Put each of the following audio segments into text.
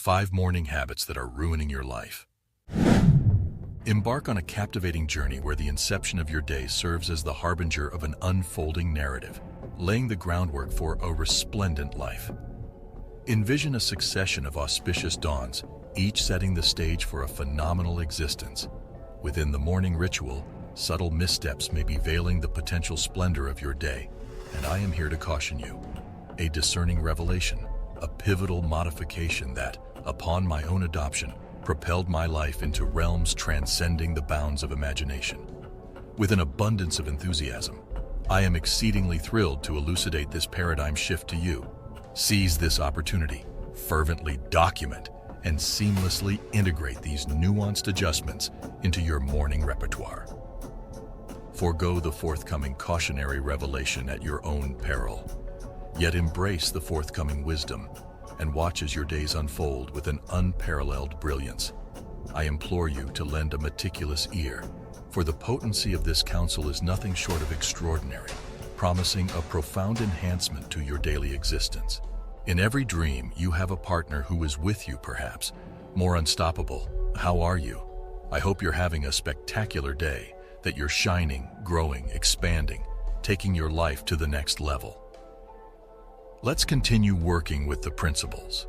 5 morning habits that are ruining your life. Embark on a captivating journey where the inception of your day serves as the harbinger of an unfolding narrative, laying the groundwork for a resplendent life. Envision a succession of auspicious dawns, each setting the stage for a phenomenal existence. Within the morning ritual, subtle missteps may be veiling the potential splendor of your day, and I am here to caution you. A discerning revelation, a pivotal modification that, upon my own adoption, propelled my life into realms transcending the bounds of imagination. With an abundance of enthusiasm, I am exceedingly thrilled to elucidate this paradigm shift to you. Seize this opportunity, fervently document, and seamlessly integrate these nuanced adjustments into your morning repertoire. Forgo the forthcoming cautionary revelation at your own peril, yet embrace the forthcoming wisdom and watch as your days unfold with an unparalleled brilliance. I implore you to lend a meticulous ear, for the potency of this counsel is nothing short of extraordinary, promising a profound enhancement to your daily existence. In every dream, you have a partner who is with you, perhaps, more unstoppable. How are you? I hope you're having a spectacular day, that you're shining, growing, expanding, taking your life to the next level. Let's continue working with the principles.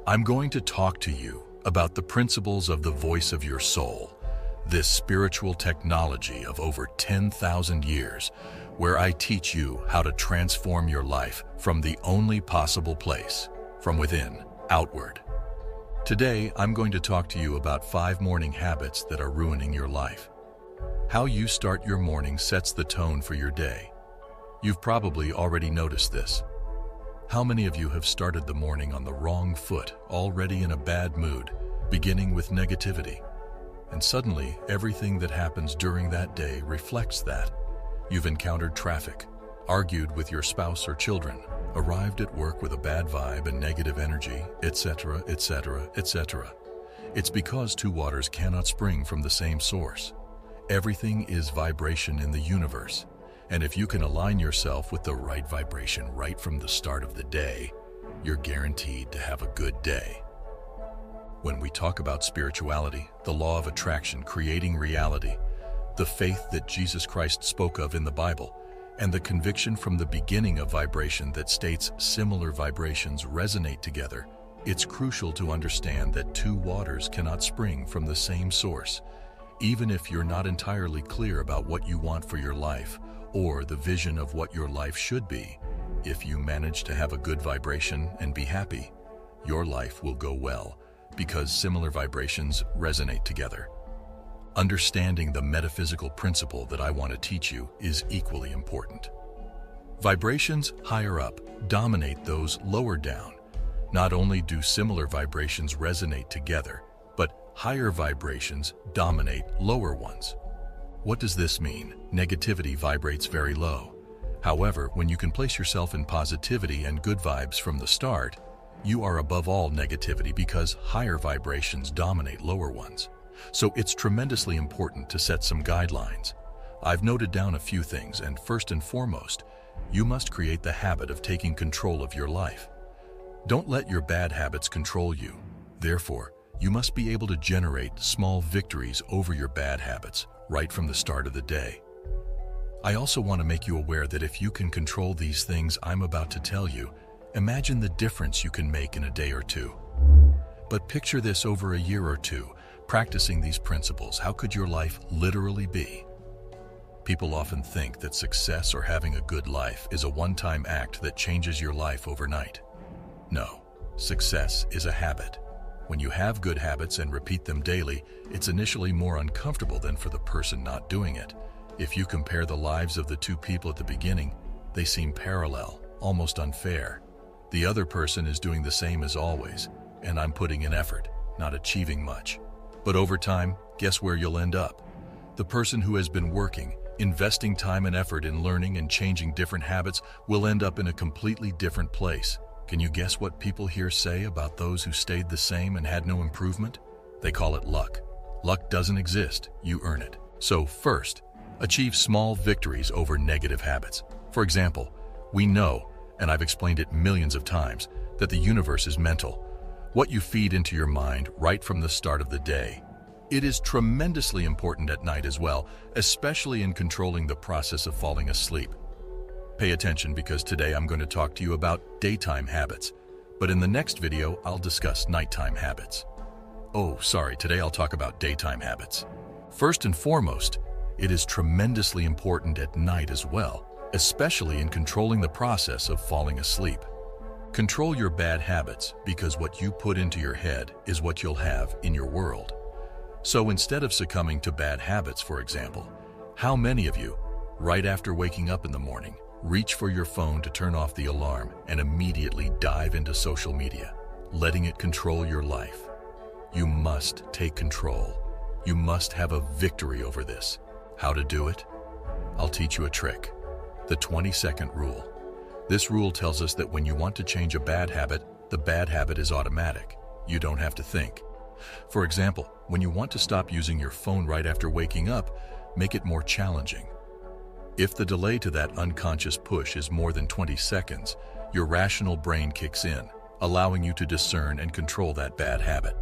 I'm going to talk to you about the principles of the voice of your soul, this spiritual technology of over 10,000 years, where I teach you how to transform your life from the only possible place, from within, outward. Today, I'm going to talk to you about 5 morning habits that are ruining your life. How you start your morning sets the tone for your day. You've probably already noticed this. How many of you have started the morning on the wrong foot, already in a bad mood, beginning with negativity? And suddenly, everything that happens during that day reflects that. You've encountered traffic, argued with your spouse or children, arrived at work with a bad vibe and negative energy, etc., etc., etc. It's because 2 waters cannot spring from the same source. Everything is vibration in the universe. And if you can align yourself with the right vibration right from the start of the day, you're guaranteed to have a good day. When we talk about spirituality, the law of attraction creating reality, the faith that Jesus Christ spoke of in the Bible, and the conviction from the beginning of vibration that states similar vibrations resonate together, it's crucial to understand that 2 waters cannot spring from the same source. Even if you're not entirely clear about what you want for your life, or the vision of what your life should be, if you manage to have a good vibration and be happy, your life will go well, because similar vibrations resonate together. Understanding the metaphysical principle that I want to teach you is equally important. Vibrations higher up dominate those lower down. Not only do similar vibrations resonate together, but higher vibrations dominate lower ones. What does this mean? Negativity vibrates very low. However, when you can place yourself in positivity and good vibes from the start, you are above all negativity because higher vibrations dominate lower ones. So it's tremendously important to set some guidelines. I've noted down a few things, and first and foremost, you must create the habit of taking control of your life. Don't let your bad habits control you. Therefore, you must be able to generate small victories over your bad habits right from the start of the day. I also want to make you aware that if you can control these things I'm about to tell you, imagine the difference you can make in a day or two. But picture this over a year or two, practicing these principles. How could your life literally be? People often think that success or having a good life is a one-time act that changes your life overnight. No, success is a habit. When you have good habits and repeat them daily, it's initially more uncomfortable than for the person not doing it. If you compare the lives of the 2 people at the beginning, they seem parallel, almost unfair. The other person is doing the same as always, and I'm putting in effort, not achieving much. But over time, guess where you'll end up? The person who has been working, investing time and effort in learning and changing different habits will end up in a completely different place. Can you guess what people here say about those who stayed the same and had no improvement? They call it luck. Luck doesn't exist, you earn it. So first, achieve small victories over negative habits. For example, we know, and I've explained it millions of times, that the universe is mental. what you feed into your mind right from the start of the day. It is tremendously important at night as well, especially in controlling the process of falling asleep. Pay attention because today I'm going to talk to you about daytime habits, but in the next video I'll discuss nighttime habits. Today I'll talk about daytime habits. First and foremost, it is tremendously important at night as well, especially in controlling the process of falling asleep. Control your bad habits because what you put into your head is what you'll have in your world. So instead of succumbing to bad habits, for example, how many of you, right after waking up in the morning, reach for your phone to turn off the alarm and immediately dive into social media, letting it control your life? You must take control. You must have a victory over this. How to do it? I'll teach you a trick. The 20-second rule. This rule tells us that when you want to change a bad habit, the bad habit is automatic. You don't have to think. For example, when you want to stop using your phone right after waking up, make it more challenging. If the delay to that unconscious push is more than 20 seconds, your rational brain kicks in, allowing you to discern and control that bad habit.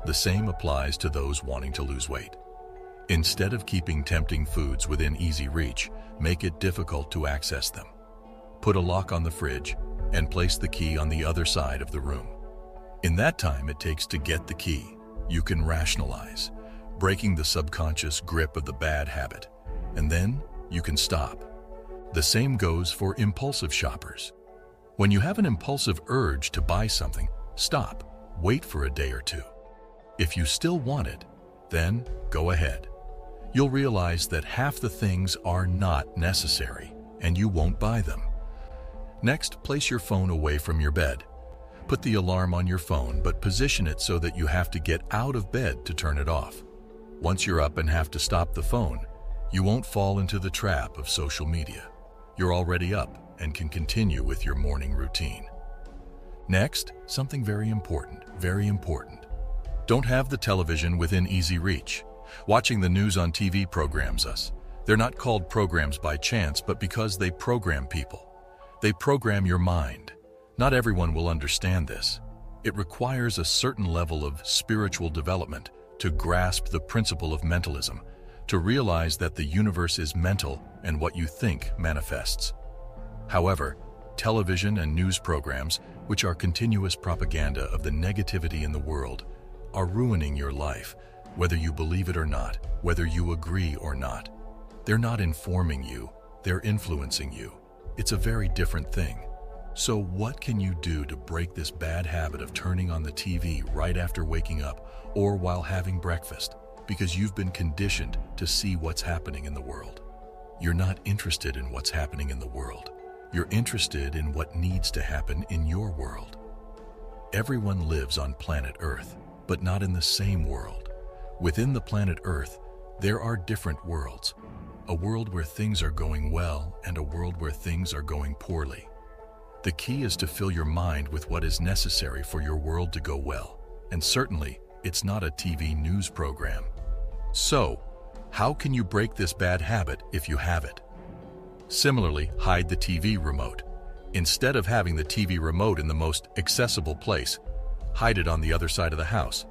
The same applies to those wanting to lose weight. Instead of keeping tempting foods within easy reach, make it difficult to access them. Put a lock on the fridge and place the key on the other side of the room. In that time it takes to get the key, you can rationalize, breaking the subconscious grip of the bad habit, and then you can stop. The same goes for impulsive shoppers. When you have an impulsive urge to buy something, stop, wait for a day or two. If you still want it, then go ahead. You'll realize that half the things are not necessary, and you won't buy them. Next, place your phone away from your bed. Put the alarm on your phone, but position it so that you have to get out of bed to turn it off. Once you're up and have to stop the phone, you won't fall into the trap of social media. You're already up and can continue with your morning routine. Next, something very important. Don't have the television within easy reach. Watching the news on TV programs us. They're not called programs by chance, but because they program people. They program your mind. Not everyone will understand this. It requires a certain level of spiritual development to grasp the principle of mentalism, to realize that the universe is mental and what you think manifests. However, television and news programs, which are continuous propaganda of the negativity in the world, are ruining your life, whether you believe it or not, whether you agree or not. They're not informing you, they're influencing you. It's a very different thing. So what can you do to break this bad habit of turning on the TV right after waking up or while having breakfast? Because you've been conditioned to see what's happening in the world. You're not interested in what's happening in the world. You're interested in what needs to happen in your world. Everyone lives on planet Earth, but not in the same world. Within the planet Earth, there are different worlds. A world where things are going well and a world where things are going poorly. The key is to fill your mind with what is necessary for your world to go well. And certainly, it's not a TV news program. So, how can you break this bad habit if you have it? Similarly, hide the TV remote. Instead of having the TV remote in the most accessible place, hide it on the other side of the house,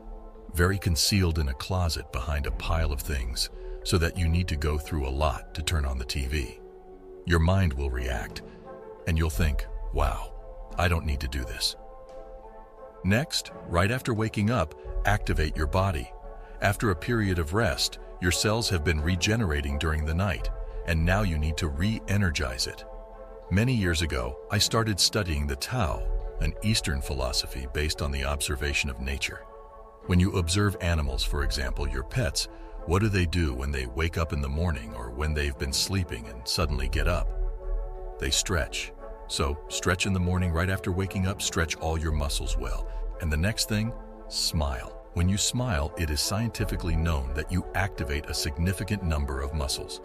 very concealed in a closet behind a pile of things, so that you need to go through a lot to turn on the TV. Your mind will react, and you'll think, wow, I don't need to do this. Next, right after waking up, activate your body. After a period of rest, your cells have been regenerating during the night, and now you need to re-energize it. Many years ago, I started studying the Tao, an Eastern philosophy based on the observation of nature. When you observe animals, for example, your pets, what do they do when they wake up in the morning or when they've been sleeping and suddenly get up? They stretch. So, stretch in the morning right after waking up, stretch all your muscles well. And the next thing, smile. When you smile, it is scientifically known that you activate a significant number of muscles.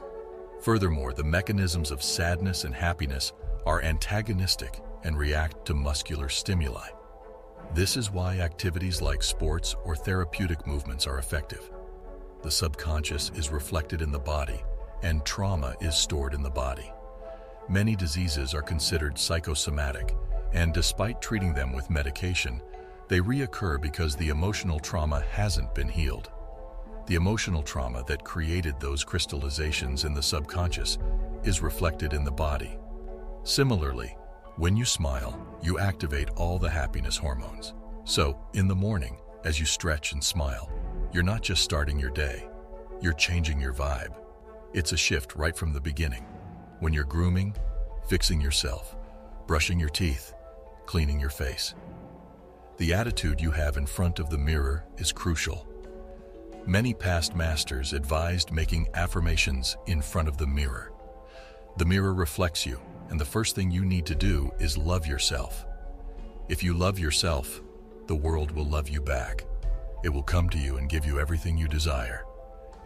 Furthermore, the mechanisms of sadness and happiness are antagonistic and react to muscular stimuli. This is why activities like sports or therapeutic movements are effective. The subconscious is reflected in the body, and trauma is stored in the body. Many diseases are considered psychosomatic, and despite treating them with medication, They reoccur because the emotional trauma hasn't been healed. The emotional trauma that created those crystallizations in the subconscious is reflected in the body. Similarly, when you smile, you activate all the happiness hormones. So, in the morning, as you stretch and smile, you're not just starting your day, you're changing your vibe. It's a shift right from the beginning. When you're grooming, fixing yourself, brushing your teeth, cleaning your face. The attitude you have in front of the mirror is crucial. Many past masters advised making affirmations in front of the mirror. The mirror reflects you, and the first thing you need to do is love yourself. If you love yourself, the world will love you back. It will come to you and give you everything you desire.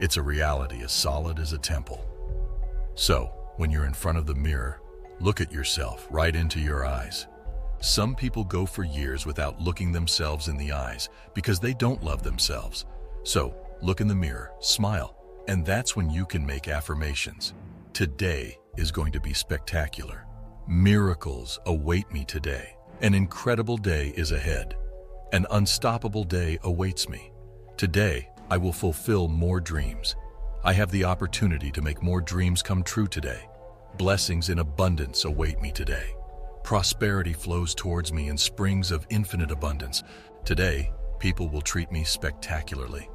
It's a reality as solid as a temple. So, when you're in front of the mirror, look at yourself right into your eyes. Some people go for years without looking themselves in the eyes because they don't love themselves. So, look in the mirror, smile, and that's when you can make affirmations. Today is going to be spectacular. Miracles await me today. An incredible day is ahead. An unstoppable day awaits me. Today, I will fulfill more dreams. I have the opportunity to make more dreams come true today. Blessings in abundance await me today. Prosperity flows towards me in springs of infinite abundance. Today, people will treat me spectacularly.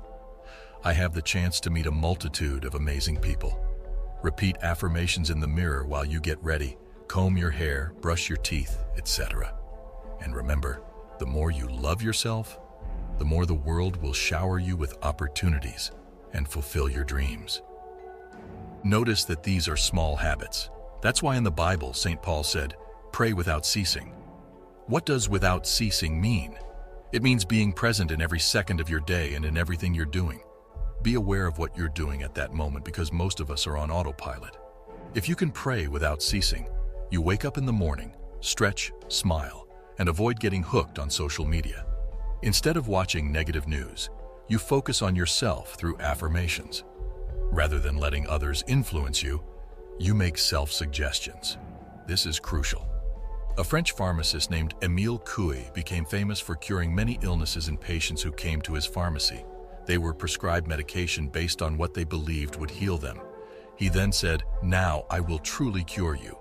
I have the chance to meet a multitude of amazing people. Repeat affirmations in the mirror while you get ready, comb your hair, brush your teeth, etc. And remember, the more you love yourself, the more the world will shower you with opportunities and fulfill your dreams. Notice that these are small habits. That's why in the Bible, St. Paul said, "Pray without ceasing." What does without ceasing mean? It means being present in every second of your day and in everything you're doing. Be aware of what you're doing at that moment because most of us are on autopilot. If you can pray without ceasing, you wake up in the morning, stretch, smile, and avoid getting hooked on social media. Instead of watching negative news, you focus on yourself through affirmations. Rather than letting others influence you, you make self-suggestions. This is crucial. A French pharmacist named Émile Coué became famous for curing many illnesses in patients who came to his pharmacy. They were prescribed medication based on what they believed would heal them. He then said, "Now I will truly cure you,"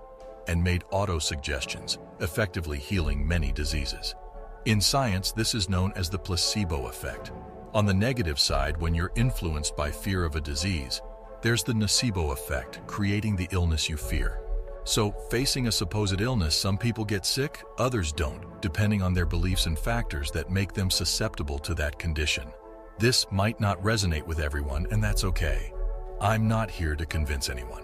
and made auto-suggestions, effectively healing many diseases. In science, this is known as the placebo effect. On the negative side, when you're influenced by fear of a disease, there's the nocebo effect, creating the illness you fear. So, facing a supposed illness, some people get sick, others don't, depending on their beliefs and factors that make them susceptible to that condition. This might not resonate with everyone, and that's okay. I'm not here to convince anyone.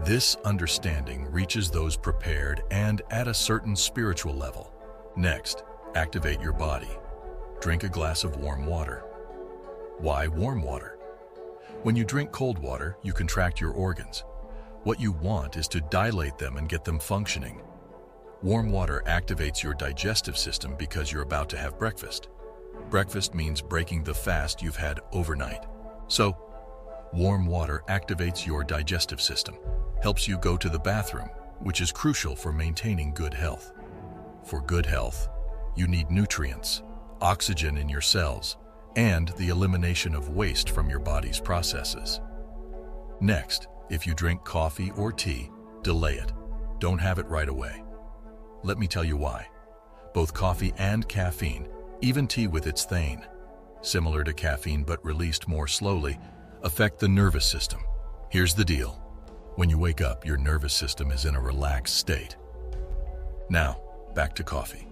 This understanding reaches those prepared and at a certain spiritual level. Next, activate your body. Drink a glass of warm water. Why warm water? When you drink cold water, you contract your organs. What you want is to dilate them and get them functioning. Warm water activates your digestive system because you're about to have breakfast. Breakfast means breaking the fast you've had overnight. So, warm water activates your digestive system, helps you go to the bathroom, which is crucial for maintaining good health. For good health, you need nutrients, oxygen in your cells, and the elimination of waste from your body's processes. Next, if you drink coffee or tea, delay it. Don't have it right away. Let me tell you why. Both coffee and caffeine, even tea with its theine, similar to caffeine but released more slowly, affect the nervous system. Here's the deal. When you wake up, your nervous system is in a relaxed state. Now, back to coffee.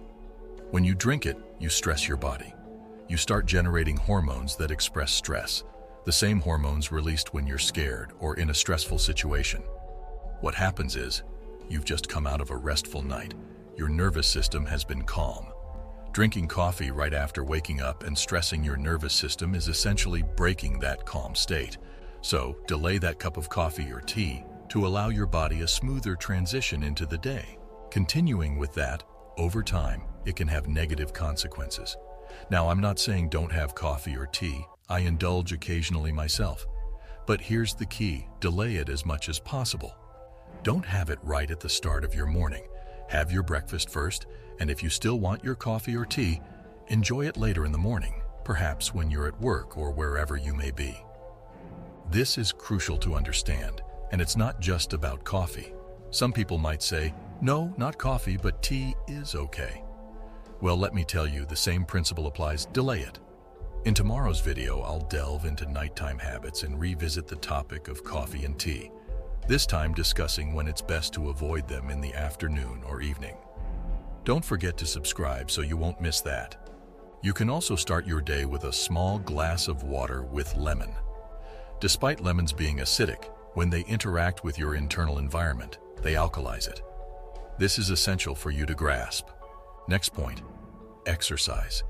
When you drink it, you stress your body. You start generating hormones that express stress, the same hormones released when you're scared or in a stressful situation. What happens is, you've just come out of a restful night. Your nervous system has been calm. Drinking coffee right after waking up and stressing your nervous system is essentially breaking that calm state. So, delay that cup of coffee or tea to allow your body a smoother transition into the day. Continuing with that, over time, it can have negative consequences. Now, I'm not saying don't have coffee or tea. I indulge occasionally myself. But here's the key, delay it as much as possible. Don't have it right at the start of your morning. Have your breakfast first, and if you still want your coffee or tea, enjoy it later in the morning, perhaps when you're at work or wherever you may be. This is crucial to understand, and it's not just about coffee. Some people might say, no, not coffee, but tea is okay. Well, let me tell you, the same principle applies. Delay it. In tomorrow's video, I'll delve into nighttime habits and revisit the topic of coffee and tea, this time discussing when it's best to avoid them in the afternoon or evening. Don't forget to subscribe so you won't miss that. You can also start your day with a small glass of water with lemon. Despite lemons being acidic, when they interact with your internal environment, they alkalize it. This is essential for you to grasp. Next point, exercise.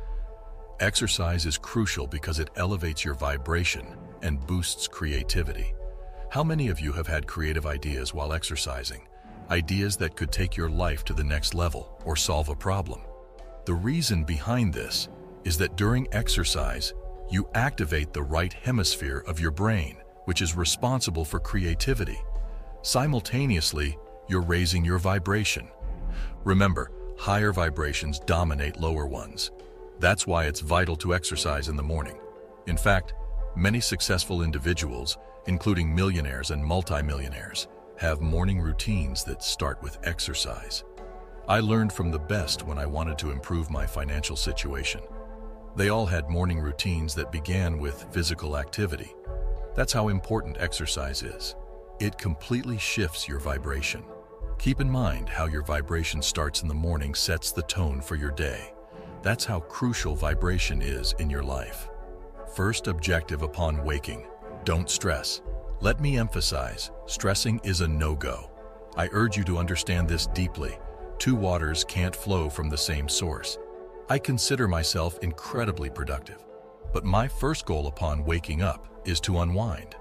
Exercise is crucial because it elevates your vibration and boosts creativity. How many of you have had creative ideas while exercising? Ideas that could take your life to the next level or solve a problem. The reason behind this is that during exercise, you activate the right hemisphere of your brain, which is responsible for creativity. Simultaneously, you're raising your vibration. Remember, higher vibrations dominate lower ones. That's why it's vital to exercise in the morning. In fact, many successful individuals, including millionaires and multimillionaires, have morning routines that start with exercise. I learned from the best when I wanted to improve my financial situation. They all had morning routines that began with physical activity. That's how important exercise is. It completely shifts your vibration. Keep in mind how your vibration starts in the morning sets the tone for your day. That's how crucial vibration is in your life. First objective upon waking: don't stress. Let me emphasize, stressing is a no-go. I urge you to understand this deeply. Two waters can't flow from the same source. I consider myself incredibly productive, but my first goal upon waking up is to unwind.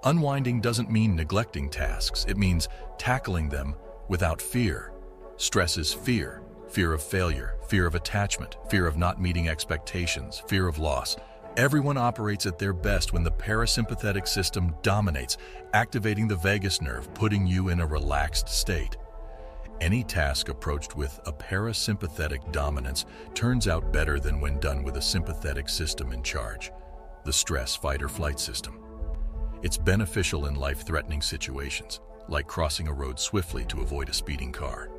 Unwinding doesn't mean neglecting tasks. It means tackling them without fear. Stress is fear. Fear of failure, fear of attachment, fear of not meeting expectations, fear of loss. Everyone operates at their best when the parasympathetic system dominates, activating the vagus nerve, putting you in a relaxed state. Any task approached with a parasympathetic dominance turns out better than when done with a sympathetic system in charge, the stress fight or flight system. It's beneficial in life-threatening situations, like crossing a road swiftly to avoid a speeding car.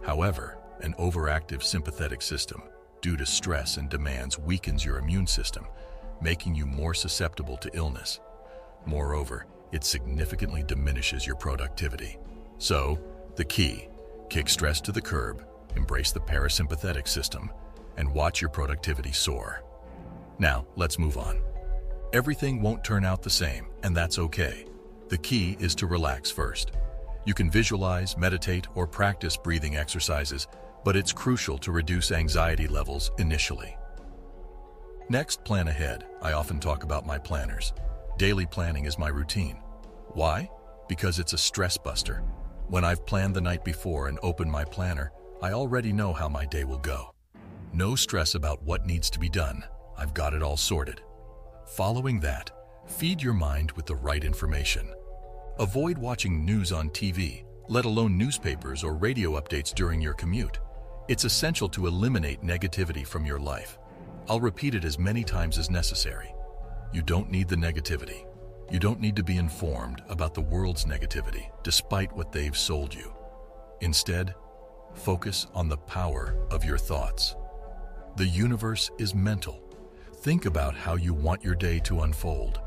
However, an overactive sympathetic system, due to stress and demands, weakens your immune system, making you more susceptible to illness. Moreover, it significantly diminishes your productivity. So, the key: kick stress to the curb, embrace the parasympathetic system, and watch your productivity soar. Now, let's move on. Everything won't turn out the same, and that's okay. The key is to relax first. You can visualize, meditate, or practice breathing exercises, but it's crucial to reduce anxiety levels initially. Next, plan ahead. I often talk about my planners. Daily planning is my routine. Why? Because it's a stress buster. When I've planned the night before and open my planner, I already know how my day will go. No stress about what needs to be done. I've got it all sorted. Following that, feed your mind with the right information. Avoid watching news on TV, let alone newspapers or radio updates during your commute. It's essential to eliminate negativity from your life. I'll repeat it as many times as necessary. You don't need the negativity. You don't need to be informed about the world's negativity, despite what they've sold you. Instead, focus on the power of your thoughts. The universe is mental. Think about how you want your day to unfold.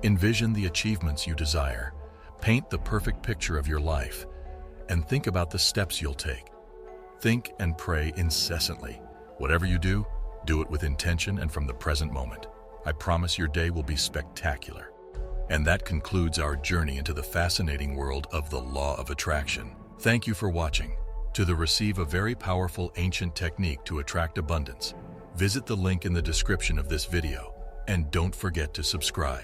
Envision the achievements you desire. Paint the perfect picture of your life, and think about the steps you'll take. Think and pray incessantly. Whatever you do, do it with intention and from the present moment. I promise your day will be spectacular. And that concludes our journey into the fascinating world of the law of attraction. Thank you for watching. To receive a very powerful ancient technique to attract abundance, visit the link in the description of this video, and don't forget to subscribe.